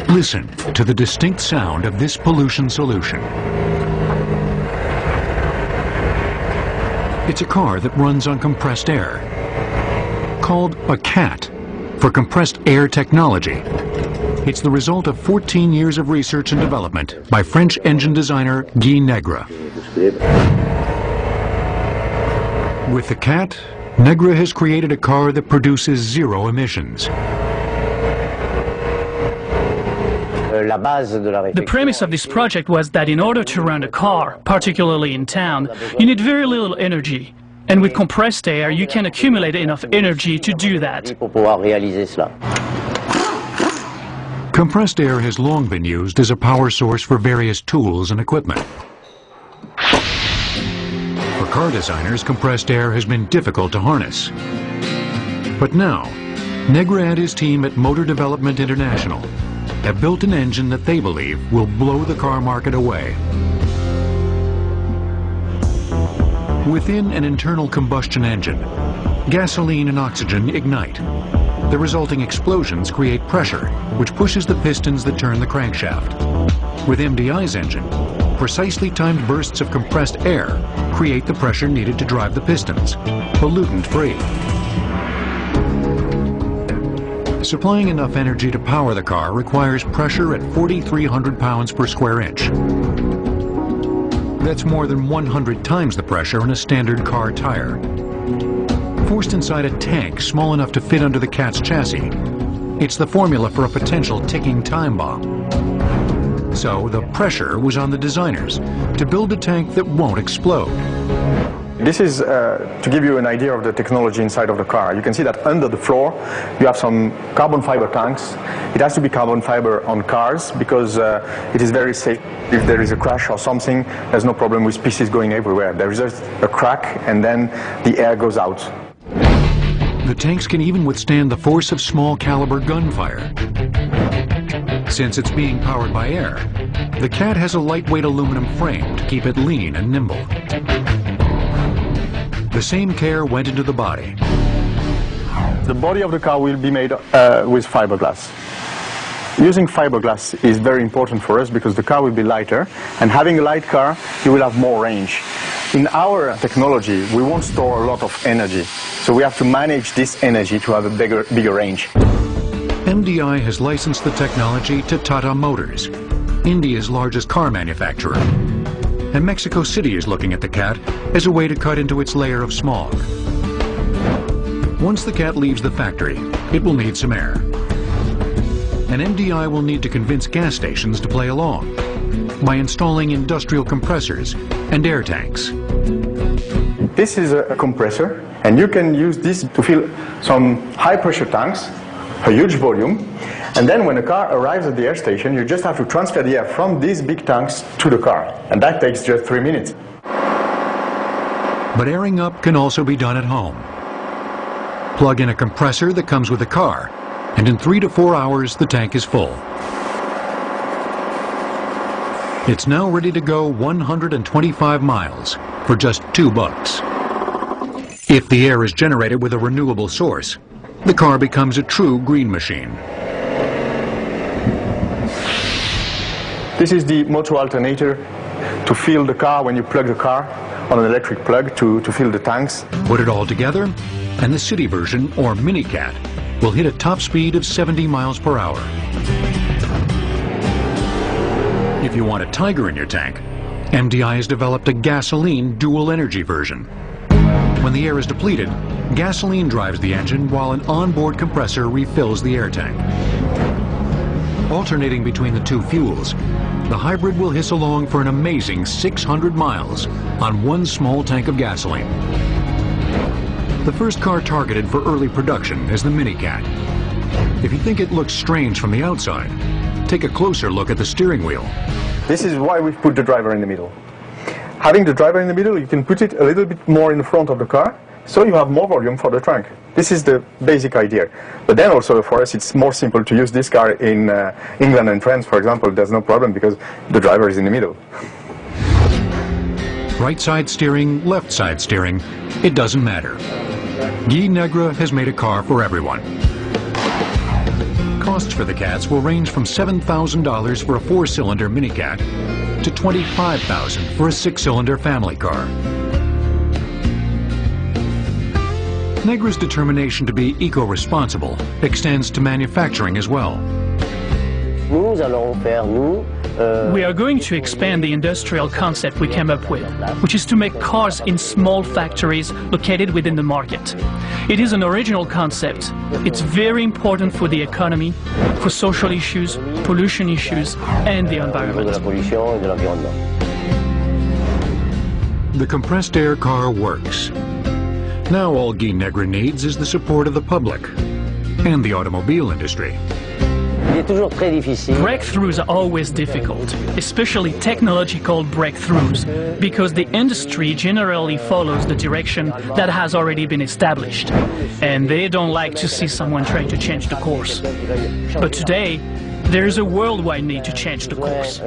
Listen to the distinct sound of this pollution solution. It's a car that runs on compressed air, called a CAT for compressed air technology. It's the result of 14 years of research and development by French engine designer Guy Negre. With the CAT, Negre has created a car that produces zero emissions. The premise of this project was that in order to run a car, particularly in town, you need very little energy. And with compressed air, you can accumulate enough energy to do that. Compressed air has long been used as a power source for various tools and equipment. For car designers, compressed air has been difficult to harness. But now, Negre and his team at Motor Development International have built an engine that they believe will blow the car market away. Within an internal combustion engine, gasoline and oxygen ignite. The resulting explosions create pressure, which pushes the pistons that turn the crankshaft. With MDI's engine, precisely timed bursts of compressed air create the pressure needed to drive the pistons, pollutant-free. Supplying enough energy to power the car requires pressure at 4,300 pounds per square inch. That's more than 100 times the pressure in a standard car tire. Forced inside a tank small enough to fit under the CAT's chassis, it's the formula for a potential ticking time bomb. So the pressure was on the designers to build a tank that won't explode. This is to give you an idea of the technology inside of the car. You can see that under the floor you have some carbon fiber tanks. It has to be carbon fiber on cars because it is very safe. If there is a crash or something, there's no problem with pieces going everywhere. There is just a crack and then the air goes out. The tanks can even withstand the force of small caliber gunfire. Since it's being powered by air, the CAT has a lightweight aluminum frame to keep it lean and nimble. The same care went into the body. The body of the car will be made with fiberglass. Using fiberglass is very important for us because the car will be lighter, and having a light car, you will have more range. In our technology, we won't store a lot of energy, so we have to manage this energy to have a bigger range. MDI has licensed the technology to Tata Motors, India's largest car manufacturer. And Mexico City is looking at the CAT as a way to cut into its layer of smog. Once the CAT leaves the factory, it will need some air. And MDI will need to convince gas stations to play along by installing industrial compressors and air tanks. This is a compressor, and you can use this to fill some high-pressure tanks, a huge volume, and then when a car arrives at the air station, you just have to transfer the air from these big tanks to the car, and that takes just 3 minutes. But airing up can also be done at home. Plug in a compressor that comes with the car, and in 3 to 4 hours the tank is full. It's now ready to go 125 miles for just $2. If the air is generated with a renewable source, the car becomes a true green machine. This is the motor alternator to fill the car when you plug the car on an electric plug to fill the tanks. Put it all together, and the city version, or Mini CAT, will hit a top speed of 70 miles per hour. If you want a Tiger in your tank, MDI has developed a gasoline dual energy version. When the air is depleted, gasoline drives the engine while an onboard compressor refills the air tank. Alternating between the two fuels, the hybrid will hiss along for an amazing 600 miles on one small tank of gasoline. The first car targeted for early production is the Mini CAT. If you think it looks strange from the outside, take a closer look at the steering wheel. This is why we've put the driver in the middle. Having the driver in the middle, you can put it a little bit more in the front of the car, so you have more volume for the trunk. This is the basic idea. But then also for us it's more simple to use this car in England and France, for example. There's no problem because the driver is in the middle. Right side steering, left side steering, it doesn't matter. Guy Negre has made a car for everyone. Car costs for the cats will range from $7,000 for a 4-cylinder minicat to $25,000 for a 6-cylinder family car. Negre's determination to be eco-responsible extends to manufacturing as well. We are going to expand the industrial concept we came up with, which is to make cars in small factories located within the market. It is an original concept. It's very important for the economy, for social issues, pollution issues, and the environment. The compressed air car works. Now all Guy Negre needs is the support of the public and the automobile industry. Breakthroughs are always difficult, especially technological breakthroughs, because the industry generally follows the direction that has already been established, and they don't like to see someone trying to change the course. But today, there is a worldwide need to change the course.